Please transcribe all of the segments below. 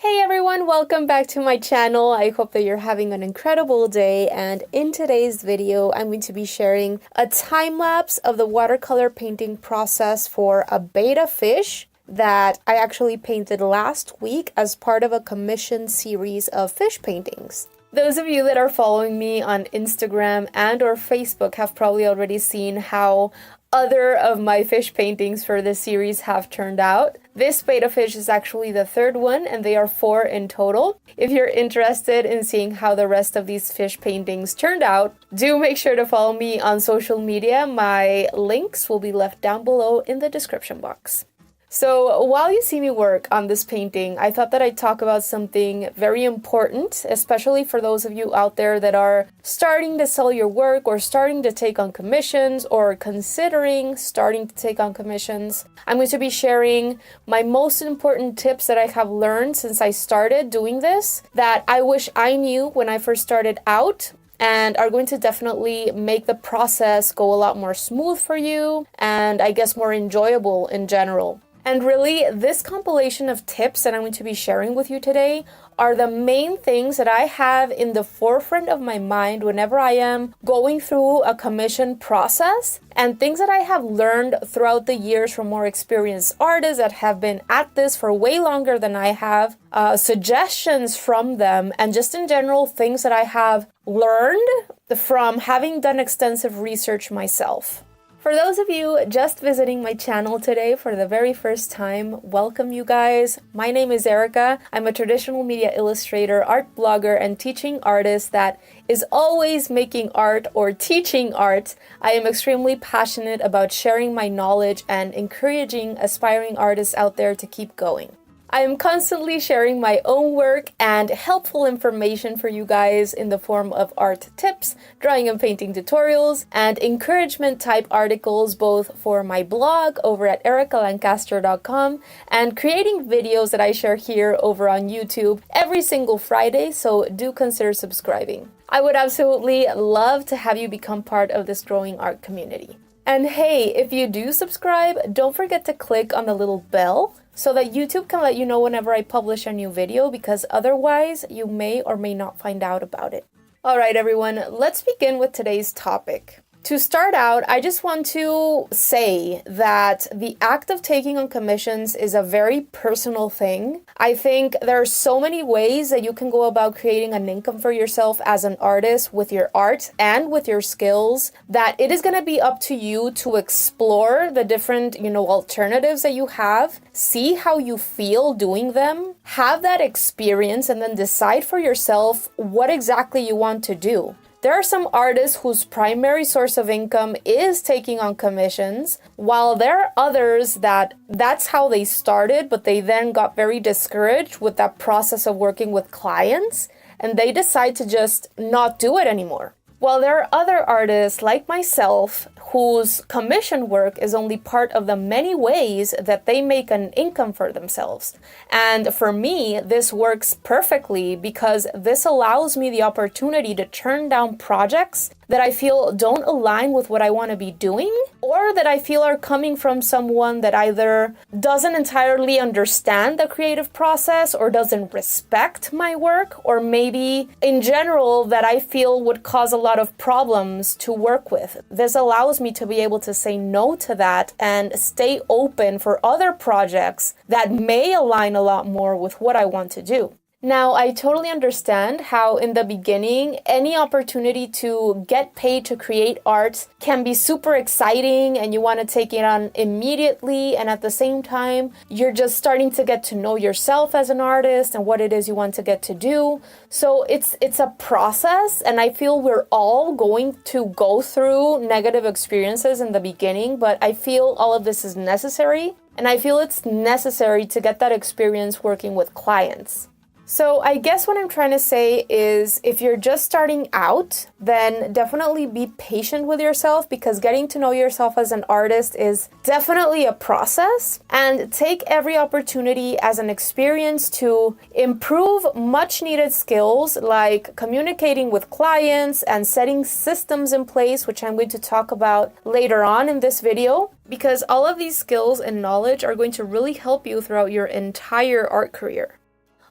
Hey everyone, welcome back to my channel. I hope that you're having an incredible day, and in today's video I'm going to be sharing a time lapse of the watercolor painting process for a betta fish that I actually painted last week as part of a commission series of fish paintings. Those of you that are following me on Instagram and or Facebook have probably already seen how other of my fish paintings for this series have turned out. This betta fish is actually the third one, and they are 4 in total. If you're interested in seeing how the rest of these fish paintings turned out, do make sure to follow me on social media. My links will be left down below in the description box. So while you see me work on this painting, I thought that I'd talk about something very important, especially for those of you out there that are starting to sell your work or starting to take on commissions or considering starting to take on commissions. I'm going to be sharing my most important tips that I have learned since I started doing this that I wish I knew when I first started out, and are going to definitely make the process go a lot more smooth for you and I guess more enjoyable in general. And really, this compilation of tips that I'm going to be sharing with you today are the main things that I have in the forefront of my mind whenever I am going through a commission process, and things that I have learned throughout the years from more experienced artists that have been at this for way longer than I have, suggestions from them, and just in general things that I have learned from having done extensive research myself. For those of you just visiting my channel today for the very first time, welcome you guys. My name is Erica. I'm a traditional media illustrator, art blogger, and teaching artist that is always making art or teaching art. I am extremely passionate about sharing my knowledge and encouraging aspiring artists out there to keep going. I am constantly sharing my own work and helpful information for you guys in the form of art tips, drawing and painting tutorials, and encouragement type articles both for my blog over at ericalancaster.com and creating videos that I share here over on YouTube every single Friday, so do consider subscribing. I would absolutely love to have you become part of this growing art community. And hey, if you do subscribe, don't forget to click on the little bell so that YouTube can let you know whenever I publish a new video, because otherwise you may or may not find out about it. Alright everyone, let's begin with today's topic. To start out, I just want to say that the act of taking on commissions is a very personal thing. I think there are so many ways that you can go about creating an income for yourself as an artist with your art and with your skills, that it is going to be up to you to explore the different, alternatives that you have, see how you feel doing them, have that experience, and then decide for yourself what exactly you want to do. There are some artists whose primary source of income is taking on commissions, while there are others that's how they started, but they then got very discouraged with that process of working with clients, and they decide to just not do it anymore. While there are other artists like myself whose commission work is only part of the many ways that they make an income for themselves. And for me, this works perfectly because this allows me the opportunity to turn down projects that I feel don't align with what I want to be doing, or that I feel are coming from someone that either doesn't entirely understand the creative process or doesn't respect my work, or maybe in general that I feel would cause a lot of problems to work with. This allows me to be able to say no to that and stay open for other projects that may align a lot more with what I want to do. Now, I totally understand how in the beginning, any opportunity to get paid to create art can be super exciting and you want to take it on immediately, and at the same time, you're just starting to get to know yourself as an artist and what it is you want to get to do. So it's a process, and I feel we're all going to go through negative experiences in the beginning, but I feel all of this is necessary, and I feel it's necessary to get that experience working with clients. So I guess what I'm trying to say is if you're just starting out, then definitely be patient with yourself, because getting to know yourself as an artist is definitely a process, and take every opportunity as an experience to improve much needed skills like communicating with clients and setting systems in place, which I'm going to talk about later on in this video, because all of these skills and knowledge are going to really help you throughout your entire art career.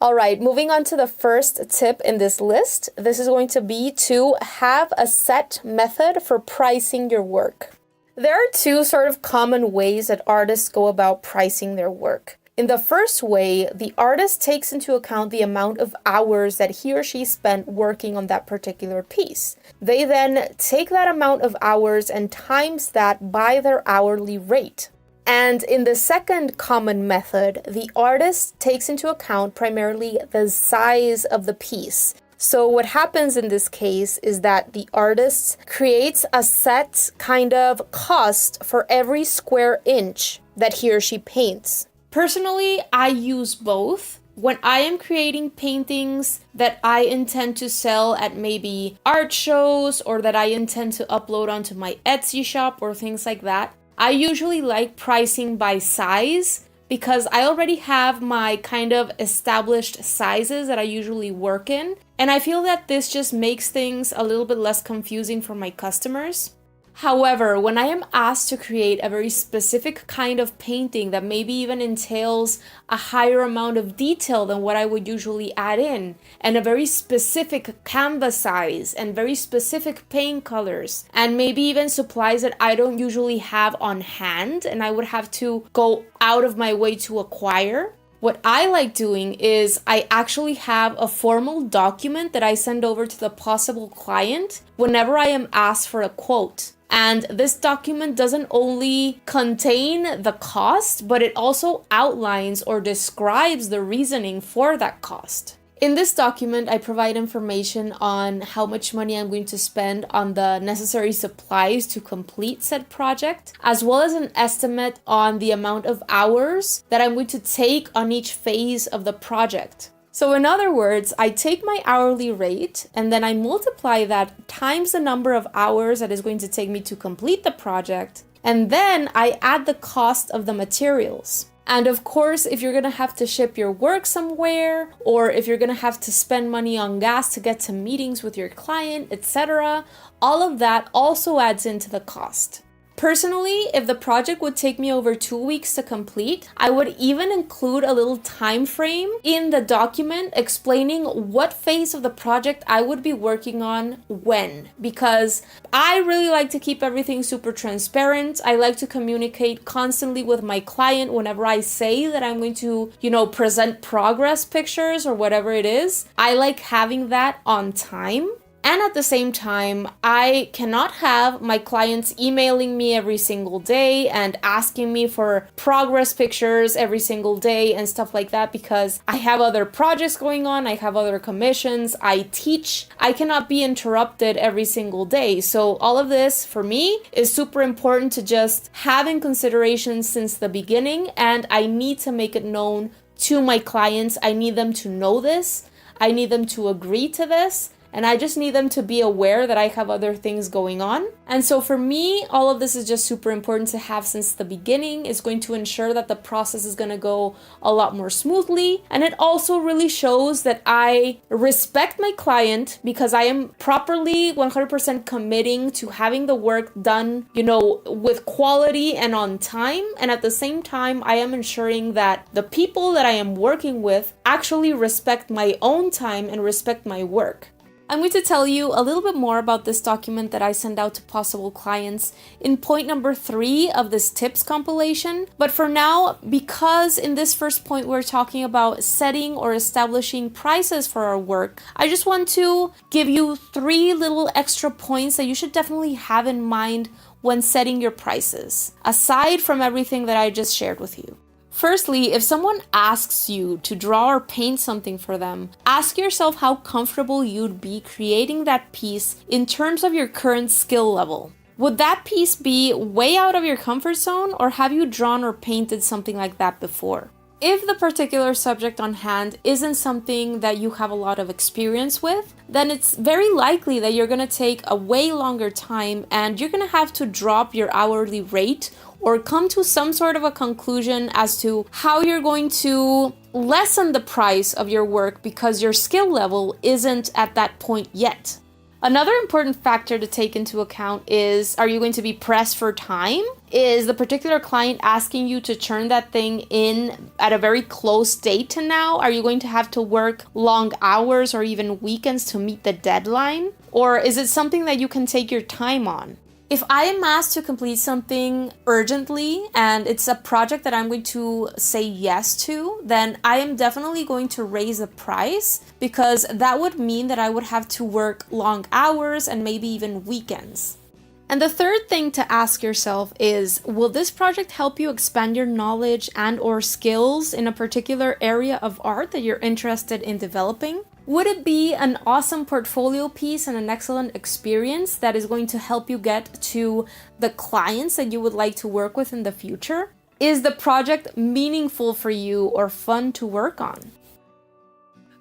All right, moving on to the first tip in this list. This is going to be to have a set method for pricing your work. There are two sort of common ways that artists go about pricing their work. In the first way, the artist takes into account the amount of hours that he or she spent working on that particular piece. They then take that amount of hours and times that by their hourly rate. And in the second common method, the artist takes into account primarily the size of the piece. So what happens in this case is that the artist creates a set kind of cost for every square inch that he or she paints. Personally, I use both. When I am creating paintings that I intend to sell at maybe art shows or that I intend to upload onto my Etsy shop or things like that, I usually like pricing by size because I already have my kind of established sizes that I usually work in. And I feel that this just makes things a little bit less confusing for my customers. However, when I am asked to create a very specific kind of painting that maybe even entails a higher amount of detail than what I would usually add in, and a very specific canvas size, and very specific paint colors, and maybe even supplies that I don't usually have on hand, and I would have to go out of my way to acquire, what I like doing is I actually have a formal document that I send over to the possible client whenever I am asked for a quote. And this document doesn't only contain the cost, but it also outlines or describes the reasoning for that cost. In this document, I provide information on how much money I'm going to spend on the necessary supplies to complete said project, as well as an estimate on the amount of hours that I'm going to take on each phase of the project. So in other words, I take my hourly rate and then I multiply that times the number of hours that is going to take me to complete the project, and then I add the cost of the materials. And of course, if you're going to have to ship your work somewhere, or if you're going to have to spend money on gas to get to meetings with your client, etc., all of that also adds into the cost. Personally, if the project would take me over 2 weeks to complete, I would even include a little time frame in the document explaining what phase of the project I would be working on when, because I really like to keep everything super transparent. I like to communicate constantly with my client whenever I say that I'm going to, present progress pictures or whatever it is. I like having that on time. And at the same time, I cannot have my clients emailing me every single day and asking me for progress pictures every single day and stuff like that, because I have other projects going on, I have other commissions, I teach. I cannot be interrupted every single day. So all of this for me is super important to just have in consideration since the beginning, and I need to make it known to my clients. I need them to know this. I need them to agree to this. And I just need them to be aware that I have other things going on. And so for me, all of this is just super important to have since the beginning. It's going to ensure that the process is going to go a lot more smoothly. And it also really shows that I respect my client because I am properly 100% committing to having the work done, with quality and on time. And at the same time, I am ensuring that the people that I am working with actually respect my own time and respect my work. I'm going to tell you a little bit more about this document that I send out to possible clients in point number 3 of this tips compilation. But for now, because in this first point we're talking about setting or establishing prices for our work, I just want to give you 3 little extra points that you should definitely have in mind when setting your prices, aside from everything that I just shared with you. Firstly, if someone asks you to draw or paint something for them, ask yourself how comfortable you'd be creating that piece in terms of your current skill level. Would that piece be way out of your comfort zone, or have you drawn or painted something like that before? If the particular subject on hand isn't something that you have a lot of experience with, then it's very likely that you're going to take a way longer time and you're going to have to drop your hourly rate or come to some sort of a conclusion as to how you're going to lessen the price of your work because your skill level isn't at that point yet. Another important factor to take into account is, are you going to be pressed for time? Is the particular client asking you to turn that thing in at a very close date to now? Are you going to have to work long hours or even weekends to meet the deadline? Or is it something that you can take your time on? If I am asked to complete something urgently and it's a project that I'm going to say yes to, then I am definitely going to raise the price, because that would mean that I would have to work long hours and maybe even weekends. And the third thing to ask yourself is, will this project help you expand your knowledge and or skills in a particular area of art that you're interested in developing? Would it be an awesome portfolio piece and an excellent experience that is going to help you get to the clients that you would like to work with in the future? Is the project meaningful for you or fun to work on?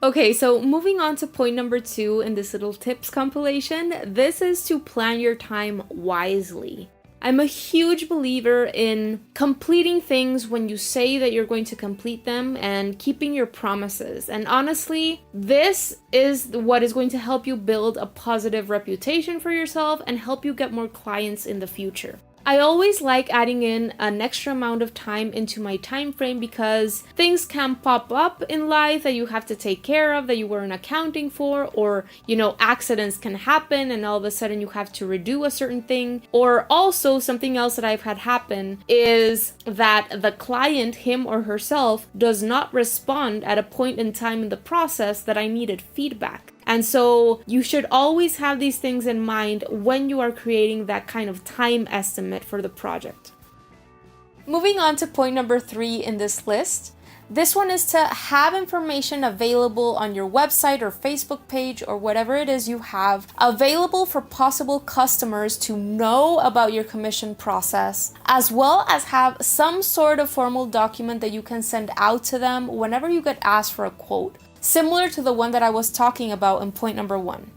Okay, so moving on to point number 2 in this little tips compilation, this is to plan your time wisely. I'm a huge believer in completing things when you say that you're going to complete them and keeping your promises. And honestly, this is what is going to help you build a positive reputation for yourself and help you get more clients in the future. I always like adding in an extra amount of time into my time frame, because things can pop up in life that you have to take care of that you weren't accounting for, or accidents can happen and all of a sudden you have to redo a certain thing. Or also something else that I've had happen is that the client, him or herself, does not respond at a point in time in the process that I needed feedback. And so you should always have these things in mind when you are creating that kind of time estimate for the project. Moving on to point number 3 in this list. This one is to have information available on your website or Facebook page or whatever it is you have available for possible customers to know about your commission process, as well as have some sort of formal document that you can send out to them whenever you get asked for a quote, similar to the one that I was talking about in point number 1.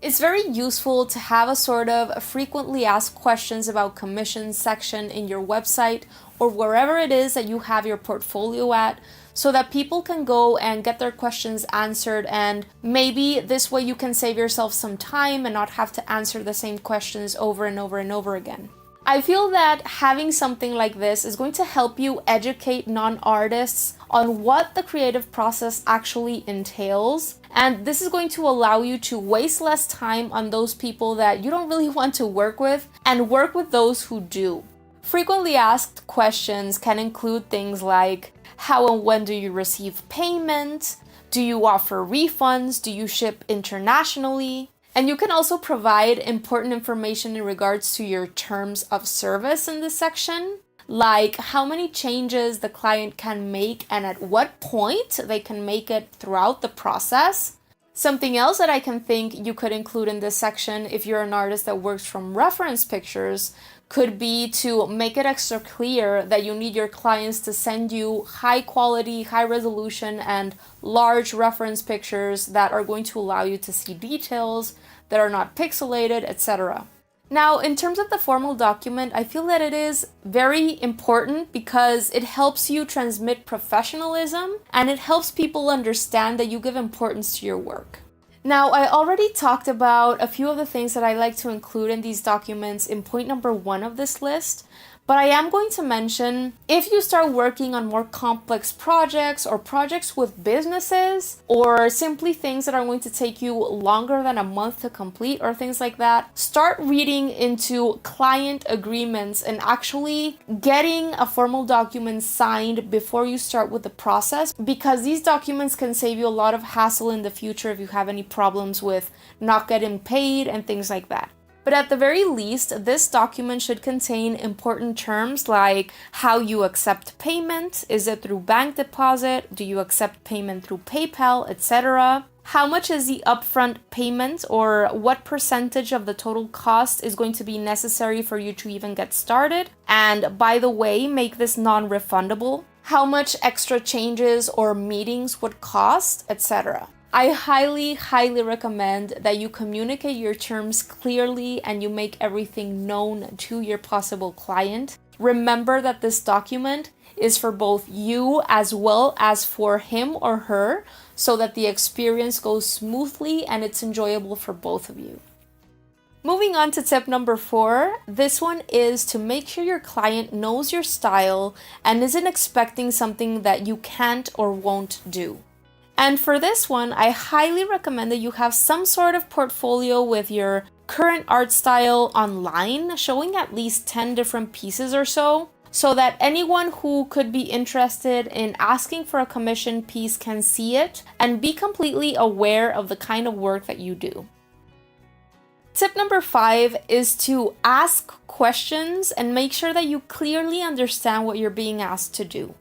It's very useful to have a sort of frequently asked questions about commissions section in your website or wherever it is that you have your portfolio at, so that people can go and get their questions answered, and maybe this way you can save yourself some time and not have to answer the same questions over and over and over again. I feel that having something like this is going to help you educate non-artists on what the creative process actually entails, and this is going to allow you to waste less time on those people that you don't really want to work with and work with those who do. Frequently asked questions can include things like, how and when do you receive payment? Do you offer refunds? Do you ship internationally? And you can also provide important information in regards to your terms of service in this section, like how many changes the client can make and at what point they can make it throughout the process. Something else that I can think you could include in this section, if you're an artist that works from reference pictures, could be to make it extra clear that you need your clients to send you high quality, high resolution, and large reference pictures that are going to allow you to see details that are not pixelated, etc. Now, in terms of the formal document, I feel that it is very important because it helps you transmit professionalism and it helps people understand that you give importance to your work. Now, I already talked about a few of the things that I like to include in these documents in point number 1 of this list, but I am going to mention, if you start working on more complex projects or projects with businesses or simply things that are going to take you longer than a month to complete or things like that, start reading into client agreements and actually getting a formal document signed before you start with the process, because these documents can save you a lot of hassle in the future if you have any problems with not getting paid and things like that. But at the very least, this document should contain important terms like how you accept payment. Is it through bank deposit? Do you accept payment through PayPal, etc.? How much is the upfront payment, or what percentage of the total cost is going to be necessary for you to even get started? And by the way, make this non-refundable. How much extra changes or meetings would cost, etc. I highly, highly recommend that you communicate your terms clearly and you make everything known to your possible client. Remember that this document is for both you as well as for him or her, so that the experience goes smoothly and it's enjoyable for both of you. Moving on to tip number 4, this one is to make sure your client knows your style and isn't expecting something that you can't or won't do. And for this one, I highly recommend that you have some sort of portfolio with your current art style online, showing at least 10 different pieces or so that anyone who could be interested in asking for a commission piece can see it and be completely aware of the kind of work that you do. Tip number 5 is to ask questions and make sure that you clearly understand what you're being asked to do.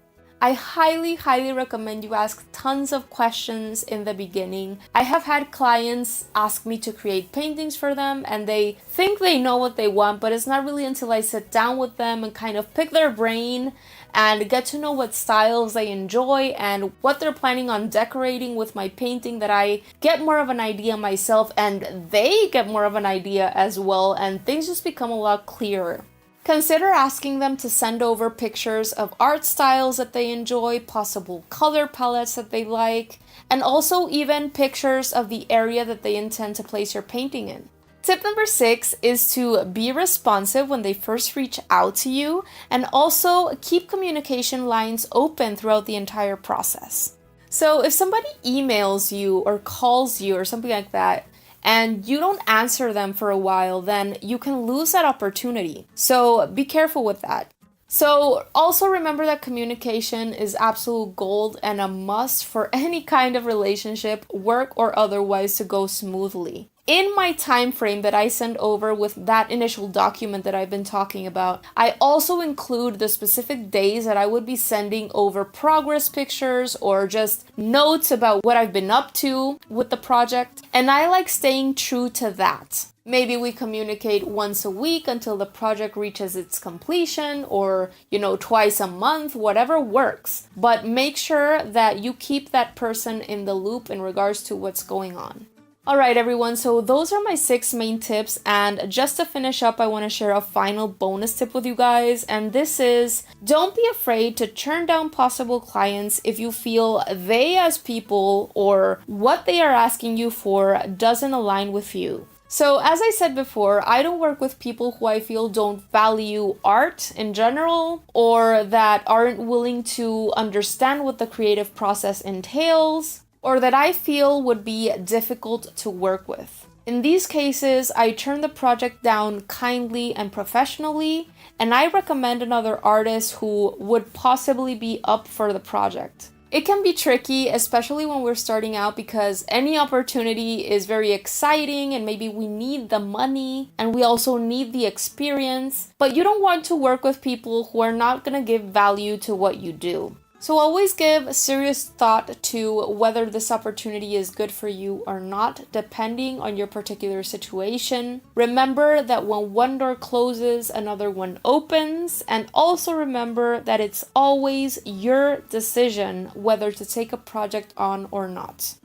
I highly recommend you ask tons of questions in the beginning. I have had clients ask me to create paintings for them and they think they know what they want, but it's not really until I sit down with them and kind of pick their brain and get to know what styles they enjoy and what they're planning on decorating with my painting that I get more of an idea myself and they get more of an idea as well, and things just become a lot clearer. Consider asking them to send over pictures of art styles that they enjoy, possible color palettes that they like, and also even pictures of the area that they intend to place your painting in. Tip number 6 is to be responsive when they first reach out to you, and also keep communication lines open throughout the entire process. So if somebody emails you or calls you or something like that, and you don't answer them for a while, then you can lose that opportunity. So be careful with that. So also remember that communication is absolute gold and a must for any kind of relationship, work or otherwise, to go smoothly. In my time frame that I send over with that initial document that I've been talking about, I also include the specific days that I would be sending over progress pictures or just notes about what I've been up to with the project. And I like staying true to that. Maybe we communicate once a week until the project reaches its completion, or, twice a month, whatever works. But make sure that you keep that person in the loop in regards to what's going on. Alright everyone, so those are my 6 main tips, and just to finish up, I want to share a final bonus tip with you guys, and this is, don't be afraid to turn down possible clients if you feel they as people or what they are asking you for doesn't align with you. So as I said before, I don't work with people who I feel don't value art in general, or that aren't willing to understand what the creative process entails, or that I feel would be difficult to work with. In these cases, I turn the project down kindly and professionally, and I recommend another artist who would possibly be up for the project. It can be tricky, especially when we're starting out, because any opportunity is very exciting and maybe we need the money and we also need the experience, but you don't want to work with people who are not going to give value to what you do. So always give serious thought to whether this opportunity is good for you or not, depending on your particular situation. Remember that when one door closes, another one opens, and also remember that it's always your decision whether to take a project on or not.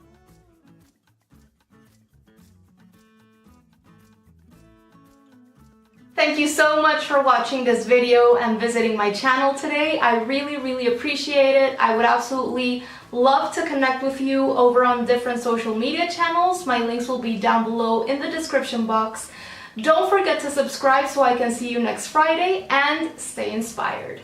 Thank you so much for watching this video and visiting my channel today. I really appreciate it. I would absolutely love to connect with you over on different social media channels. My links will be down below in the description box. Don't forget to subscribe so I can see you next Friday, and stay inspired.